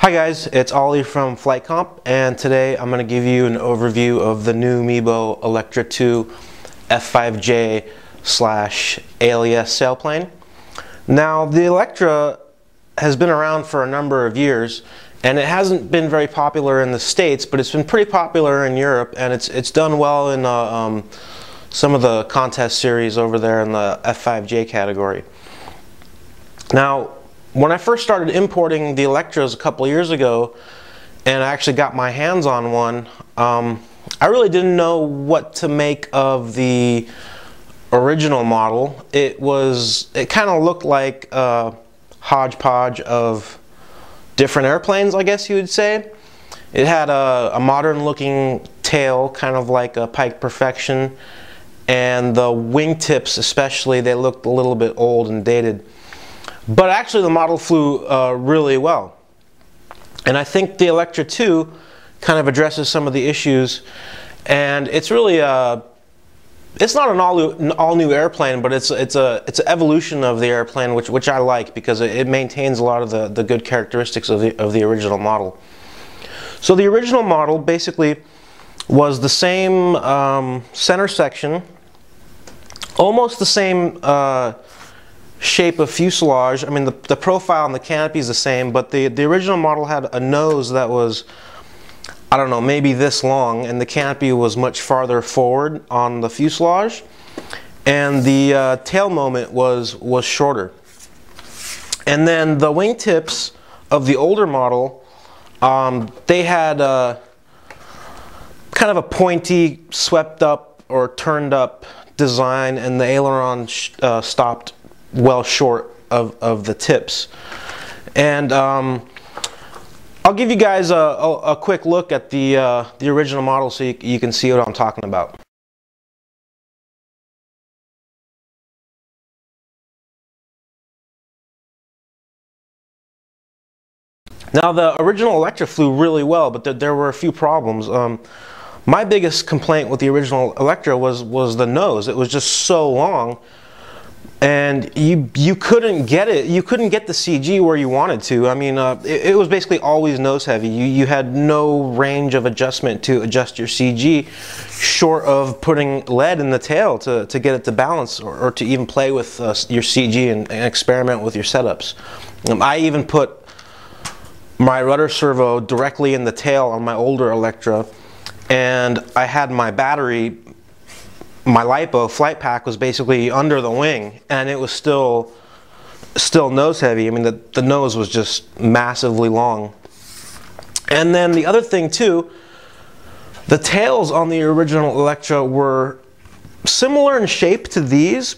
Hi guys, it's Ollie from Flightcomp, and today I'm going to give you an overview of the new Mibo Electra2 F5J / ALES sailplane. Now the Electra has been around for a number of years, and it hasn't been very popular in the States, but it's been pretty popular in Europe, and it's done well in some of the contest series over there in the F5J category. Now, when I first started importing the Electras a couple of years ago, and I actually got my hands on one, I really didn't know what to make of the original model. It kind of looked like a hodgepodge of different airplanes, I guess you would say. It had a modern looking tail, kind of like a Pike Perfection, and the wingtips especially, they looked a little bit old and dated. But actually the model flew really well. And I think the Electra 2 kind of addresses some of the issues, and it's really it's not an all new airplane, but it's an evolution of the airplane, which I like, because it maintains a lot of the good characteristics of the original model. So the original model basically was the same center section, almost the same shape of fuselage. I mean, the profile and the canopy is the same, but the original model had a nose that was, I don't know, maybe this long, and the canopy was much farther forward on the fuselage, and the tail moment was shorter. And then the wingtips of the older model, they had kind of a pointy, swept up or turned up design, and the aileron stopped well short of the tips. And I'll give you guys a quick look at the original model so you can see what I'm talking about. Now the original Electra flew really well, but there were a few problems. My biggest complaint with the original Electra was the nose. It was just so long, and you couldn't get it. You couldn't get the CG where you wanted to. I mean, it was basically always nose heavy. You had no range of adjustment to adjust your CG, short of putting lead in the tail to get it to balance, or to even play with your CG and experiment with your setups. I even put my rudder servo directly in the tail on my older Electra, and I had my battery, my LiPo flight pack was basically under the wing, and it was still nose heavy. I mean, the nose was just massively long. And then the other thing too, the tails on the original Electra were similar in shape to these,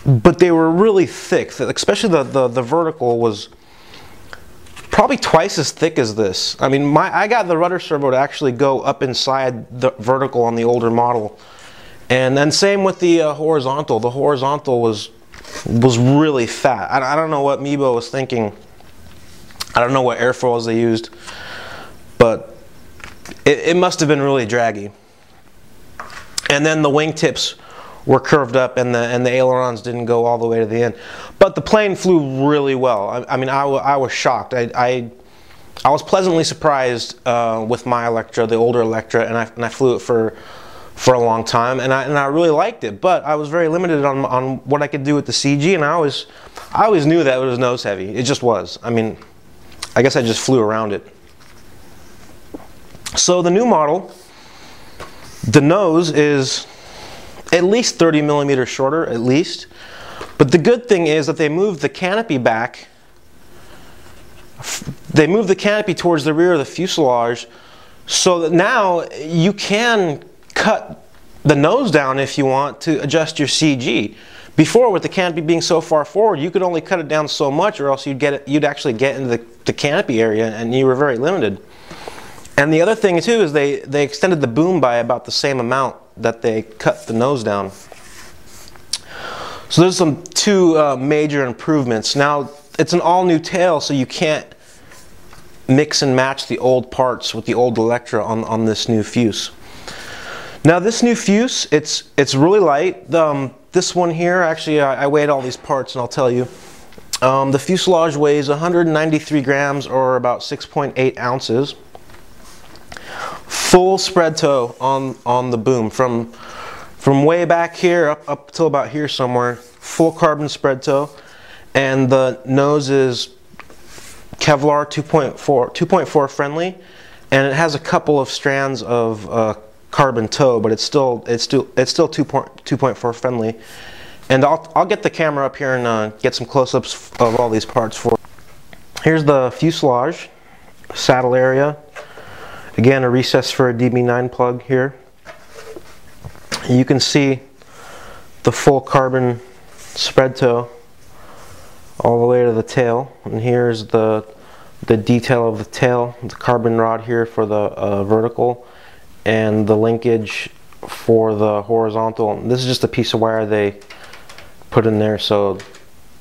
but they were really thick. Especially the vertical was probably twice as thick as this. I mean, I got the rudder servo to actually go up inside the vertical on the older model. And then same with the horizontal. The horizontal was really fat. I don't know what Mibo was thinking. I don't know what airfoils they used, but it must have been really draggy. And then the wingtips were curved up, and the ailerons didn't go all the way to the end. But the plane flew really well. I mean, I was shocked. I was pleasantly surprised with my Electra, the older Electra, and I flew it for a long time, and I really liked it. But I was very limited on what I could do with the CG, and I always knew that it was nose heavy. It just was. I mean, I guess I just flew around it. So the new model, the nose is at least 30 millimeters shorter, at least. But the good thing is that they moved the canopy back. They moved the canopy towards the rear of the fuselage, so that now you can cut the nose down if you want to adjust your CG. Before, with the canopy being so far forward, you could only cut it down so much, or else you'd actually get into the canopy area, and you were very limited. And the other thing too is they extended the boom by about the same amount that they cut the nose down. So there's two major improvements. Now it's an all new tail, so you can't mix and match the old parts with the old Electra on this new fuse. Now this new fuse, it's really light. This one here, actually I weighed all these parts, and I'll tell you. The fuselage weighs 193 grams or about 6.8 ounces. Full spread toe on the boom from way back here up till about here somewhere. Full carbon spread toe, and the nose is Kevlar 2.4 friendly, and it has a couple of strands of carbon toe, but it's still 2.4 friendly. And I'll get the camera up here and get some close-ups of all these parts for you. Here's the fuselage saddle area. Again, a recess for a DB9 plug here. You can see the full carbon spread toe all the way to the tail, and here's the detail of the tail, the carbon rod here for the vertical, and the linkage for the horizontal. This is just a piece of wire they put in there so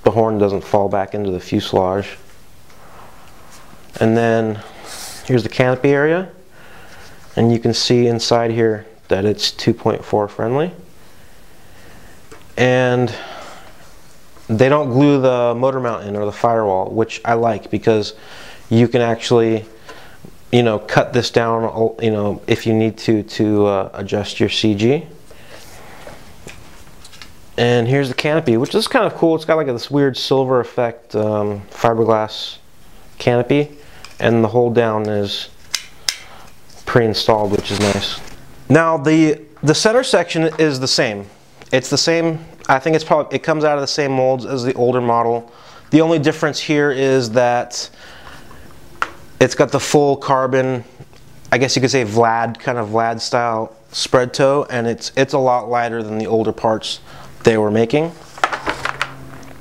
the horn doesn't fall back into the fuselage. And then here's the canopy area, and you can see inside here that it's 2.4 friendly. And they don't glue the motor mount in or the firewall, which I like, because you can actually, you know, cut this down, you know, if you need to adjust your CG. And here's the canopy, which is kind of cool. It's got like this weird silver effect fiberglass canopy, and the hold down is pre-installed, which is nice. Now the center section is the same. It's the same. I think it comes out of the same molds as the older model. The only difference here is that it's got the full carbon, I guess you could say kind of Vlad style spread toe, and it's a lot lighter than the older parts they were making.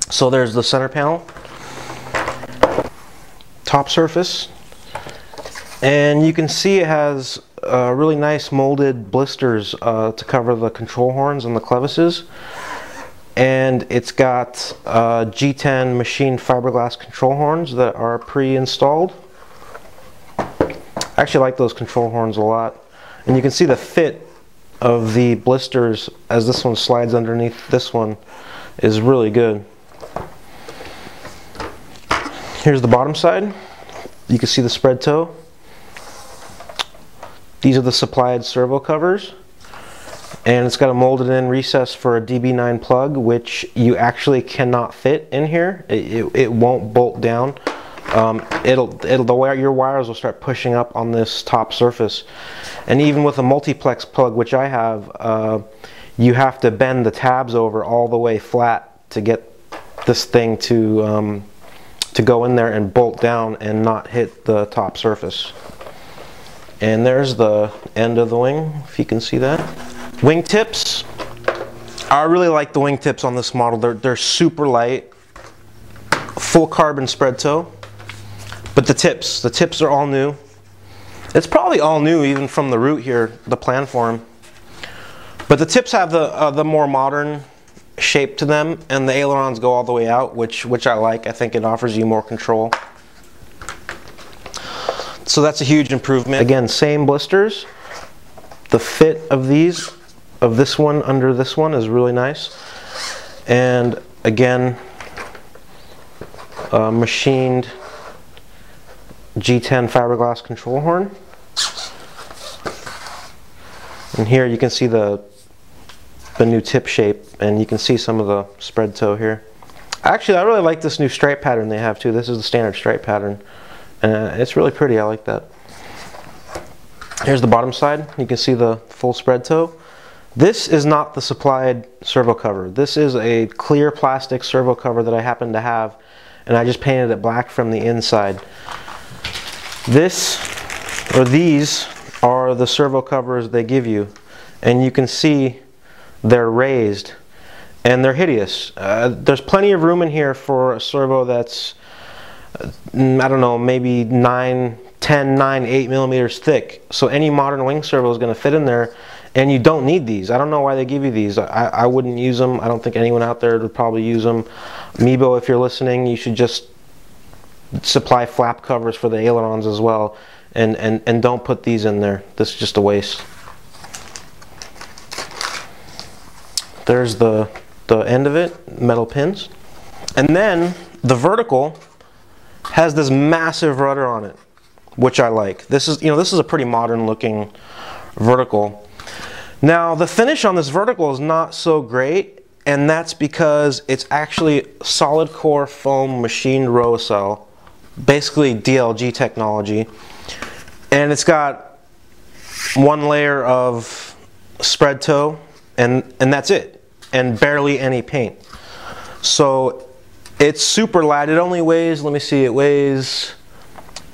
So there's the center panel, top surface, and you can see it has really nice molded blisters to cover the control horns and the clevises, and it's got G10 machined fiberglass control horns that are pre-installed. I actually like those control horns a lot, and you can see the fit of the blisters as this one slides underneath this one is really good. Here's the bottom side. You can see the spread toe. These are the supplied servo covers, and it's got a molded in recess for a DB9 plug, which you actually cannot fit in here. It won't bolt down. Your wires will start pushing up on this top surface, and even with a multiplex plug, which I have, you have to bend the tabs over all the way flat to get this thing to go in there and bolt down and not hit the top surface. And there's the end of the wing, if you can see that. Wing tips. I really like the wing tips on this model. They're super light, full carbon spread toe. But the tips are all new. It's probably all new even from the root here, the plan form. But the tips have the more modern shape to them, and the ailerons go all the way out, which I like. I think it offers you more control. So that's a huge improvement. Again, same blisters. The fit of this one under this one is really nice. And again, machined G10 fiberglass control horn. And here you can see the new tip shape, and you can see some of the spread toe here. Actually, I really like this new stripe pattern they have too. This is the standard stripe pattern, and it's really pretty. I like that. Here's the bottom side. You can see the full spread toe. This is not the supplied servo cover. This is a clear plastic servo cover that I happen to have, and I just painted it black from the inside. These are the servo covers they give you, and you can see they're raised and they're hideous. There's plenty of room in here for a servo that's I don't know, maybe 8 millimeters thick. So any modern wing servo is going to fit in there, and you don't need these. I don't know why they give you these. I wouldn't use them. I don't think anyone out there would probably use them. Mibo, if you're listening, you should just supply flap covers for the ailerons as well, and don't put these in there. This is just a waste. There's the end of it, metal pins. And then the vertical has this massive rudder on it, which I like. This is, this is a pretty modern looking vertical. Now the finish on this vertical is not so great, and that's because it's actually solid core foam machined row cell, basically DLG technology, and it's got one layer of spread toe, and that's it, and barely any paint. So it's super light. It only weighs, let me see, it weighs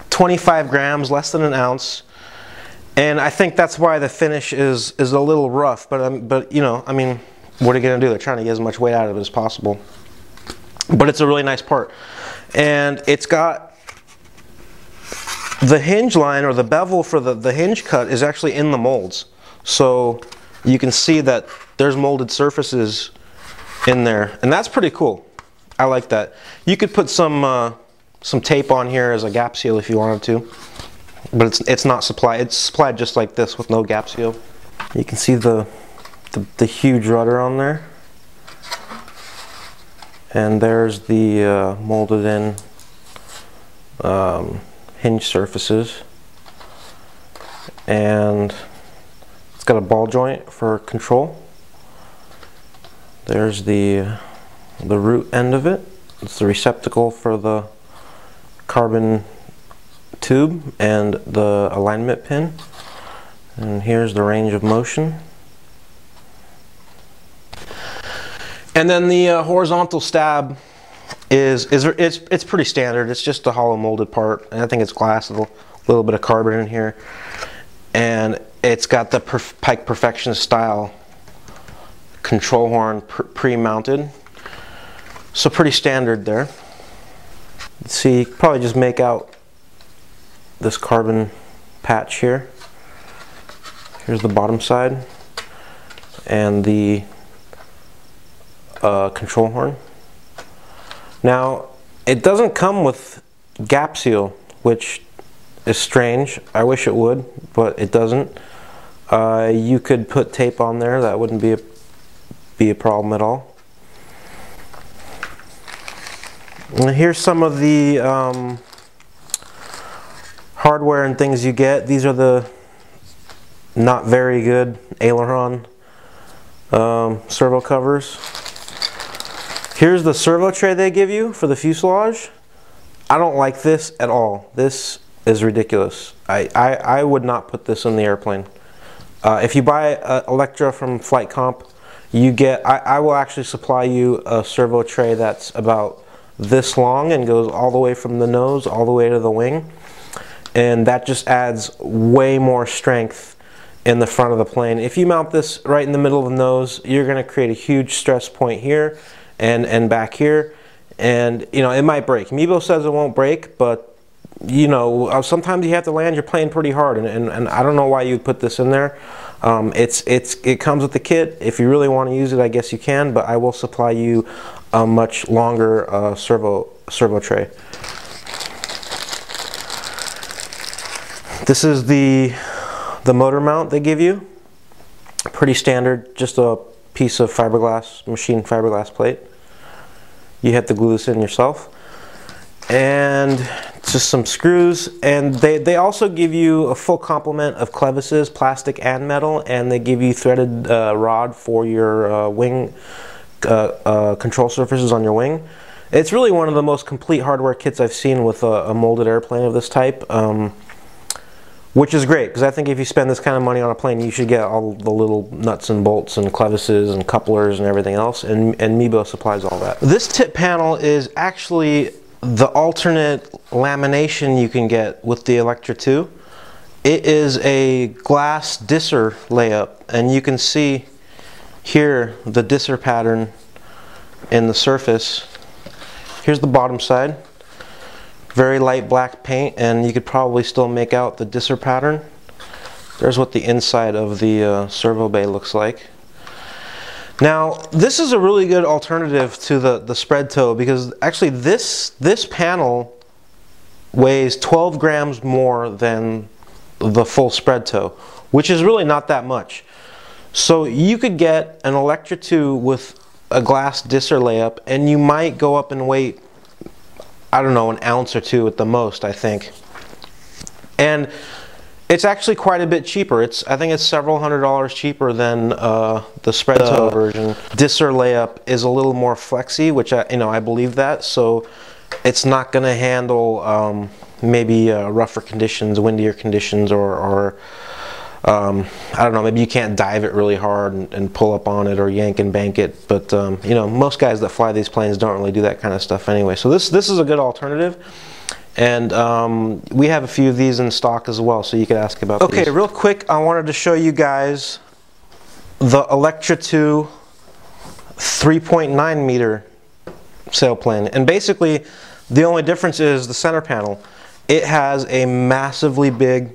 25 grams, less than an ounce. And I think that's why the finish is a little rough, but I mean, what are you gonna do? They're trying to get as much weight out of it as possible. But it's a really nice part. And it's got the hinge line, or the bevel for the hinge cut is actually in the molds. So you can see that there's molded surfaces in there, and that's pretty cool. I like that. You could put some tape on here as a gap seal if you wanted to, but it's not supplied. It's supplied just like this with no gap seal. You can see the huge rudder on there, and there's the molded in hinge surfaces, and it's got a ball joint for control. There's the root end of it. It's the receptacle for the carbon tube and the alignment pin. And here's the range of motion. And then the horizontal stab it's pretty standard. It's just a hollow molded part, and I think it's glass with a little bit of carbon in here. And it's got the Pike Perfection style control horn pre-mounted. So pretty standard there. Let's see, you can probably just make out this carbon patch here. Here's the bottom side and the control horn. Now, it doesn't come with gap seal, which is strange. I wish it would, but it doesn't. You could put tape on there. That wouldn't be a problem at all. And here's some of the hardware and things you get. These are the not very good aileron servo covers. Here's the servo tray they give you for the fuselage. I don't like this at all. This is ridiculous. I would not put this in the airplane. If you buy Electra from Flightcomp, you get, I will actually supply you a servo tray that's about this long and goes all the way from the nose all the way to the wing, and that just adds way more strength in the front of the plane. If you mount this right in the middle of the nose, you're going to create a huge stress point here and back here, and it might break. Mibo says it won't break, but sometimes you have to land your plane pretty hard, and I don't know why you'd put this in there. It comes with the kit. If you really want to use it, I guess you can, but I will supply you a much longer servo tray. This is the motor mount they give you. Pretty standard, just a piece of fiberglass, machined fiberglass plate. You have to glue this in yourself. And just some screws, and they also give you a full complement of clevises, plastic and metal, and they give you threaded rod for your wing control surfaces on your wing. It's really one of the most complete hardware kits I've seen with a molded airplane of this type, which is great, because I think if you spend this kind of money on a plane, you should get all the little nuts and bolts and clevises and couplers and everything else, and Mibo supplies all that. This tip panel is actually the alternate lamination you can get with the Electra 2. It is a glass disser layup, and you can see here the disser pattern in the surface. Here's the bottom side. Very light black paint, and you could probably still make out the disser pattern. There's what the inside of the servo bay looks like. Now, this is a really good alternative to the spread toe, because actually this panel weighs 12 grams more than the full spread toe, which is really not that much. So you could get an Electra 2 with a glass disser layup, and you might go up in weight I don't know, an ounce or two at the most, I think. And it's actually quite a bit cheaper. I think it's several $100s cheaper than the spread toe version. Disser layup is a little more flexy, which I believe that. So it's not going to handle maybe rougher conditions, windier conditions, or I don't know, maybe you can't dive it really hard and pull up on it or yank and bank it. But you know, most guys that fly these planes don't really do that kind of stuff anyway. So this is a good alternative. And we have a few of these in stock as well, so you could ask about these. Okay, real quick, I wanted to show you guys the Electra2 3.9 meter sailplane. And basically, the only difference is the center panel. It has a massively big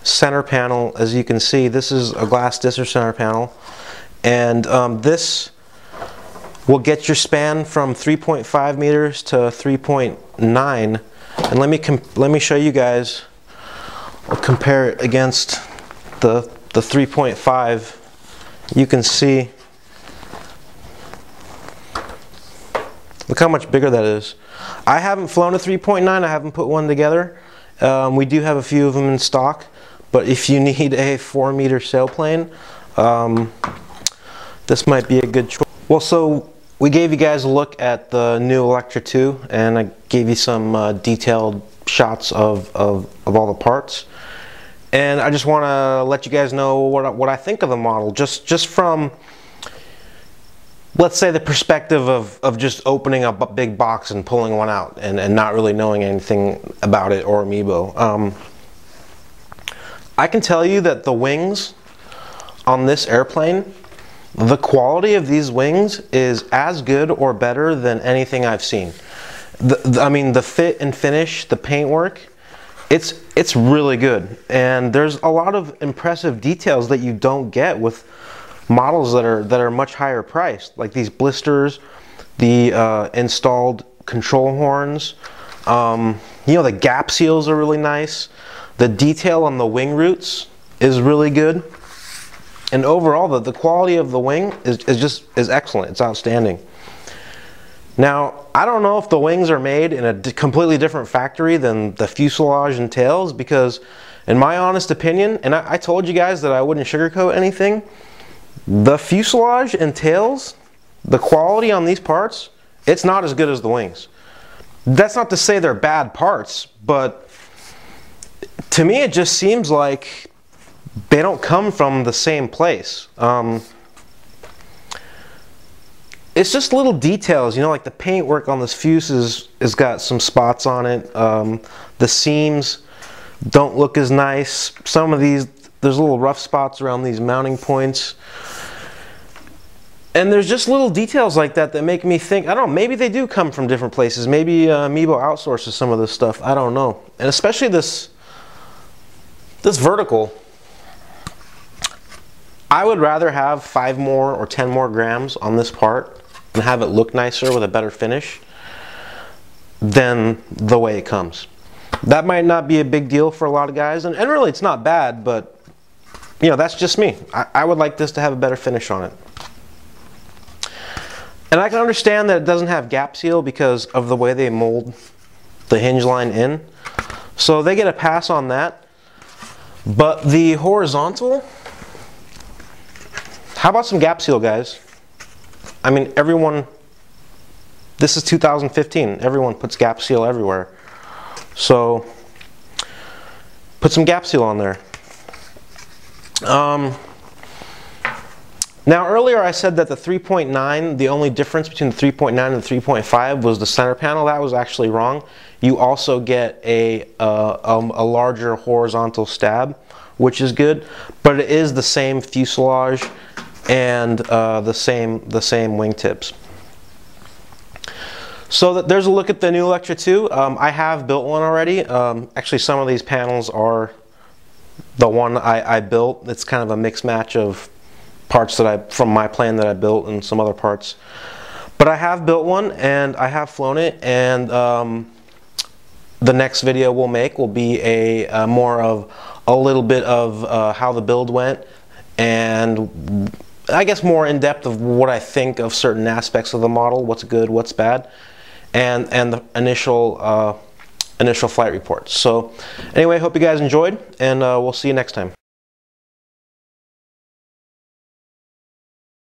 center panel. As you can see, this is a glass Disser center panel. And this will get your span from 3.5 meters to 3.9. And let me show you guys. I'll compare it against the 3.5. You can see, look how much bigger that is. I haven't flown a 3.9. I haven't put one together. We do have a few of them in stock, but if you need a 4-meter sailplane, this might be a good choice. Well, so we gave you guys a look at the new Electra 2, and I gave you some detailed shots of all the parts. And I just want to let you guys know what I think of the model, just from, let's say, the perspective of just opening up a big box and pulling one out and not really knowing anything about it or Mibo. I can tell you that the wings on this airplane, the quality of these wings is as good or better than anything I've seen. I mean, the fit and finish, the paintwork, it's really good. And there's a lot of impressive details that you don't get with models that are much higher priced, like these blisters, the installed control horns. You know, the gap seals are really nice. The detail on the wing roots is really good. And overall, the quality of the wing is excellent. It's outstanding. Now, I don't know if the wings are made in a completely different factory than the fuselage and tails, because in my honest opinion, and I told you guys that I wouldn't sugarcoat anything, the fuselage and tails, the quality on these parts, it's not as good as the wings. That's not to say they're bad parts, but to me it just seems like they don't come from the same place. It's just little details, you know, like the paintwork on this fuse has got some spots on it. The seams don't look as nice. Some of these, there's little rough spots around these mounting points. And there's just little details like that that make me think, I don't know, maybe they do come from different places. Maybe Mibo outsources some of this stuff. I don't know. And especially this vertical. I would rather have 5 more or 10 more grams on this part and have it look nicer with a better finish than the way it comes. That might not be a big deal for a lot of guys, and really it's not bad, but you know, that's just me. I would like this to have a better finish on it. And I can understand that it doesn't have gap seal because of the way they mold the hinge line in. So they get a pass on that. But the horizontal, how about some gap seal, guys? I mean, everyone, this is 2015. Everyone puts gap seal everywhere. So put some gap seal on there. Now earlier I said that the 3.9, the only difference between the 3.9 and the 3.5 was the center panel. That was actually wrong. You also get a larger horizontal stab, which is good, but it is the same fuselage and the same wingtips. So there's a look at the new Electra 2. I have built one already. Actually, some of these panels are the one I built. It's kind of a mix match of parts that from my plane that I built and some other parts. But I have built one and I have flown it, and the next video we'll make will be more of a little bit of how the build went, and I guess more in depth of what I think of certain aspects of the model, what's good, what's bad. and the initial flight reports. So anyway, hope you guys enjoyed, and we'll see you next time.